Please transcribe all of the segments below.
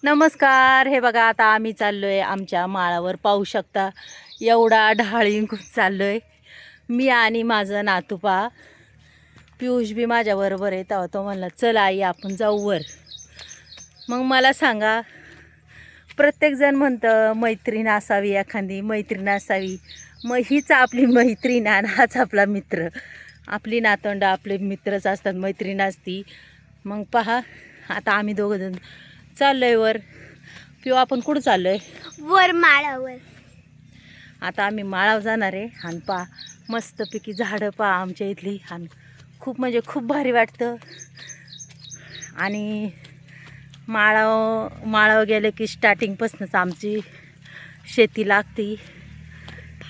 नमस्कार. हे बघा आता आम्ही चाललोय आमच्या माळावर. पाहू शकता एवढा ढाळिंग चाललोय. मी आणि माझं नातूपा पियुष बी माझ्याबरोबर आहे. तेव्हा तो म्हणला चल आई आपण जाऊ वर. मग मला सांगा, प्रत्येकजण म्हणतं मैत्रीण असावी, एखादी मैत्रीण असावी. मग हीच आपली मैत्रीण आणि हाच आपला मित्र. आपली नातवंड आपले मित्रच असतात, मैत्रीण असती. मग पहा आता आम्ही दोघंजण चाललोय वर. पिऊ आपण कुठं चाललोय? वर माळावर. आता आम्ही माळावर जाणार आहे. आणि पहा मस्तपैकी झाडं पहा आमच्या इथली. आणि खूप म्हणजे खूप भारी वाटतं. आणि माळावर गेले की स्टार्टिंगपासूनच आमची शेती लागते.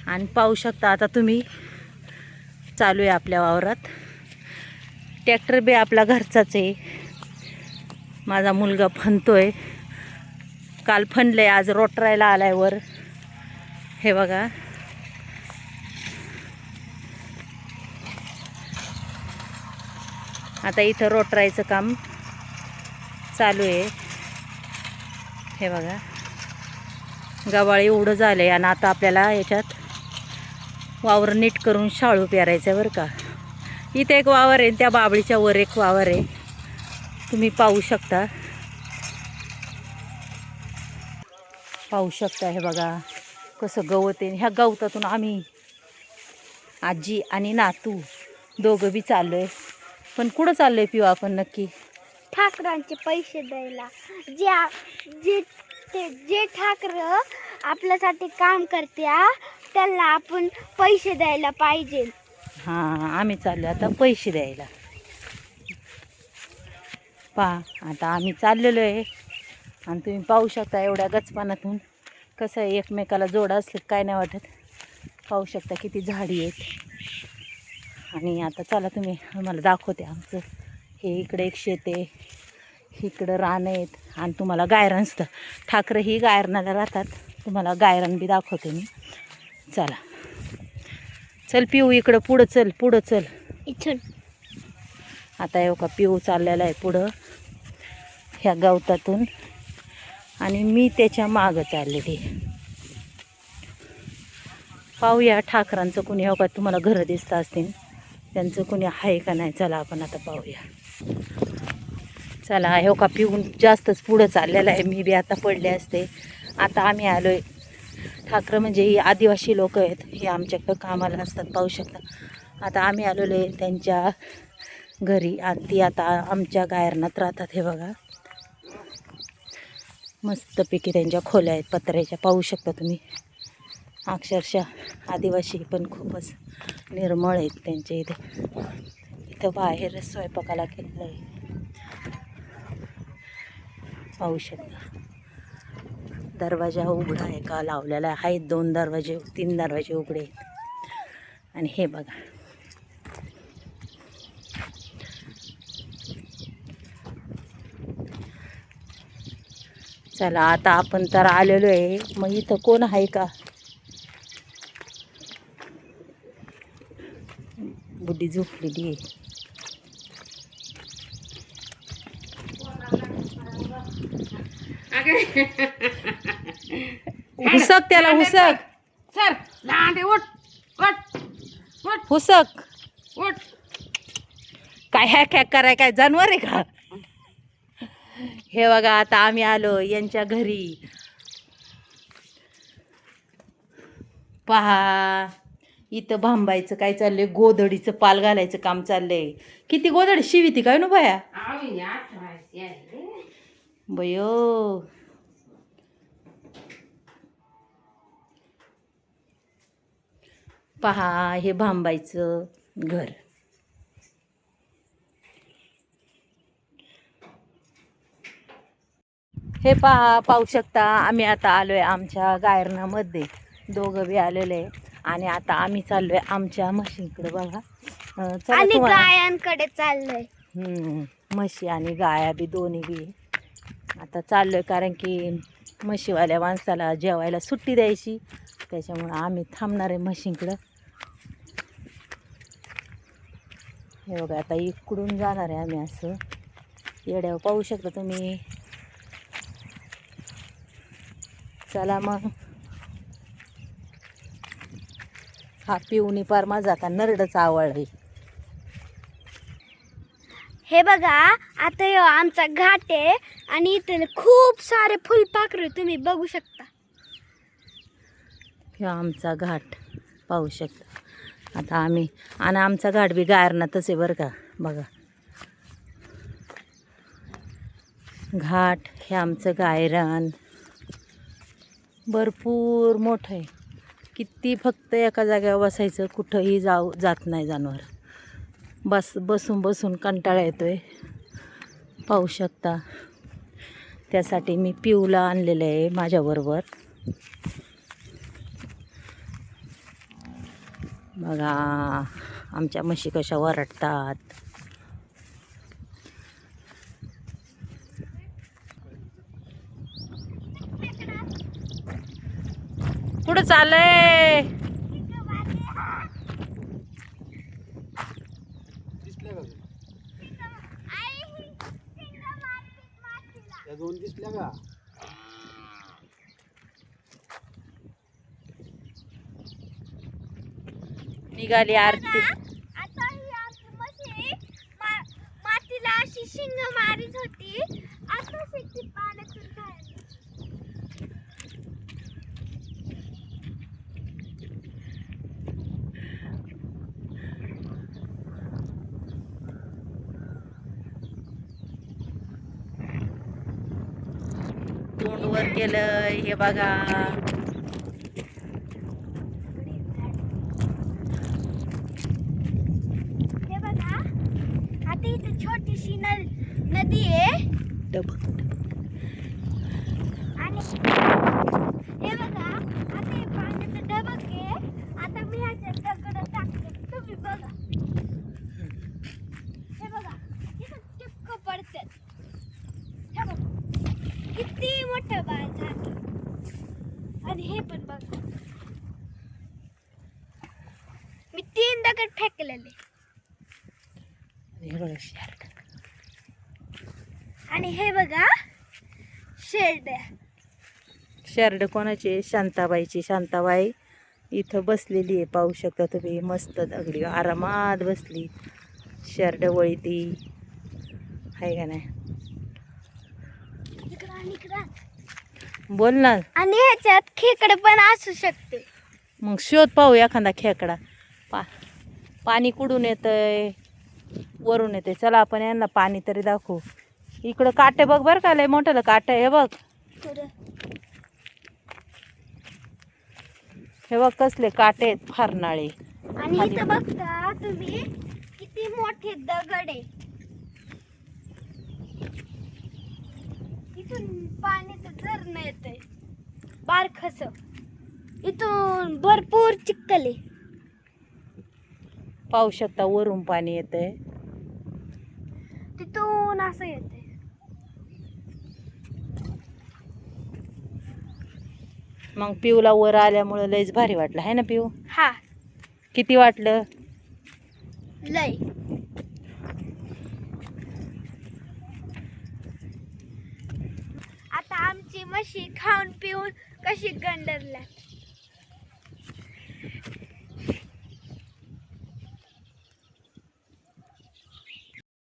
आणि पाहू शकता आता तुम्ही चालू आहे आपल्या वावरात. ट्रॅक्टर बी आपला घरचाच आहे. माझा मुलगा फणतोय. काल फणले, आज रोटरायला आलाय वर. हे बघा आता इथं रोटरायचं काम चालू आहे. हे बघा गव्हाळी एवढं झालंय. आणि आता आपल्याला याच्यात वावर नीट करून शाळू पेरायचं आहे बरं का. इथे एक वावर आहे, त्या बाबळीच्या वर एक वावर आहे. तुम्ही पाहू शकता. हे बघा कसं गवत आहे. ह्या गवतातून आम्ही आजी आणि नातू दोघं बी चाललो आहे. पण कुठं चाललो आहे पिऊ आपण नक्की? ठाकरांचे पैसे द्यायला. जे ठाकर आपल्यासाठी काम करते त्याला आपण पैसे द्यायला पाहिजे. हां, आम्ही चाललो आता पैसे द्यायला. पहा आता आम्ही चाललेलो आहे. आणि तुम्ही पाहू शकता एवढ्या गचपानातून कसं आहे, एकमेकाला जोड असले काय नाही वाटत. पाहू शकता किती झाडी आहेत. आणि आता चला तुम्ही आम्हाला दाखवते आमचं. हे इकडे एक शेत आहे, इकडं रान आहेत. आणि तुम्हाला गायरान सुद्धा, ठाकरं ही गायरनाला राहतात. तुम्हाला गायरान बी दाखवते मी. चला चल पिऊ इकडं पुढं चल. इथून आता येऊ का पिऊ चाललेला आहे पुढं ह्या गवतातून. आणि मी त्याच्या मागं चाललेली. पाहूया ठाकरांचं कुणी हो का, तुम्हाला घरं दिसतं असतील, त्यांचं कुणी आहे का नाही. चला आपण आता पाहूया. चला हो का पिऊन जास्तच पुढं चाललेलं आहे. मी बी आता पडले असते. आता आम्ही आलो आहे. ठाकरं म्हणजे ही आदिवासी लोक आहेत, हे आमच्याकडं कामाला असतात. पाहू शकता आता आम्ही आलेलो आहे त्यांच्या घरी. आणि ती आता आमच्या गायरनात राहतात. हे बघा मस्तपैकी त्यांच्या खोल्या आहेत पत्र्याच्या. पाहू शकता तुम्ही. अक्षरशः आदिवासी पण खूपच निर्मळ आहेत त्यांच्या इथे. इथं बाहेर स्वयंपाकाला केलेलं आहे. पाहू शकता दरवाजा उघडा आहे का लावलेला आहे. 2 दरवाजे 3 दरवाजे उघडे आहेत. आणि हे बघा चला आता आपण तर आलेलो आहे. मग इथं कोण आहे का? बुड्डी झोपलेली आहे. हुसक त्याला, हुसक सर लांडे उठ उठ उठ हुसक. उठ. काय हॅक हॅक कराय काय जानवर आहे का? हे बघा आता आम्ही आलो यांच्या घरी. पहा इथं भांबायचं काय चाललंय, गोधडीचं पाल घालायचं काम चाललंय. किती गोधडी शिविती काय नु बाया आम्ही आठवायची आहे. बयो. पहा हे भांबायचं घर. हे पाहू शकता आम्ही आता आलोय आमच्या गायरनामध्ये. दोघं बी आलेले आहे. आणि आता आम्ही चाललोय आमच्या म्हशींकडे. बघा चला आणि तुम्हाला. गायांकडे चाललंय. म्हशी आणि गाया बी दोन्ही बी आता चाललोय. कारण की म्हशीवाल्या माणसाला जेवायला सुट्टी द्यायची, त्याच्यामुळं आम्ही थांबणार आहे म्हशींकडं. हे बघा आता इकडून जाणार आहे आम्ही असं येड्यावर. पाहू शकता तुम्ही चला मग. हा पिऊनी पार माझा आता नरडच आवडली. हे बघा आता ह्यो आमचा घाट आहे आणि इथे खूप सारे फुलपाखरू तुम्ही बघू शकता. हे आमचा घाट पाहू शकता. आता आम्ही आणि आमचा घाट बी गायरनातच आहे बरं का. बघा घाट हे आमचं गायरान भरपूर मोठं आहे. किती फक्त एका जागेवर बसायचं, कुठंही जात नाही जनावर. बसून बसून कंटाळा येतोय पाहू शकता. त्यासाठी मी पिऊला आणलेलं आहे माझ्याबरोबर. बघा आमच्या म्हशी कशा वरडतात. कुठं चाललंय? त्या दोन दिसल्या का? निघाली आरती. आता ही आमची म्हशी मातीला अशी शिंग मारीत होती. आता शेती पाण्यातून बाहेर. तोंड वर केलंय हे बघा. हे बघा आता इथे छोटीशी नदी आहे डबक आणि हे बघा आता हे पाण्याचं डबक आहे. आता मी ह्याच्यात दगड टाकते. तुम्ही बघा हे बघा इथं टिपकं पडतात. हे बघा किती मोठं बाळ झालं. आणि हे पण बघा मी 3 दगड फेकलेले. हे बघा शेरड. आणि हे बघा शेरड्या. शेरड कोणाची? शांताबाईची. शांताबाई इथं बसलेली आहे पाहू शकता तुम्ही. मस्त दगडी आरामात बसली. शेरड वळी ती आहे का नाही? बोल ना. आणि ह्याच्यात खेकडे पण असू शकते. मग शोध पाहू एखादा खेकडा. पाणी कुठून येतंय? वरून येते. चला आपण यांना पाणी तरी दाखवू. इकडं काटे बघ बरं का, लय मोठं काटे हे बघ. हे बघ कसले काटे आहेत फारनाळे. आणि इथं बघता तुम्ही किती मोठे दगड आहे. इथून पाण्याचं झरणं येतंय बारखस. इथून भरपूर चिखल आहे. पाहू शकता वरून पाणी येतंय. तिथून असं येतंय. मग पिऊला वर आल्यामुळं लयच भारी वाटलं आहे ना पिऊ? हा किती वाटलं? लय. आता आमची म्हशी खाऊन पिऊन कशी गंडरल्या.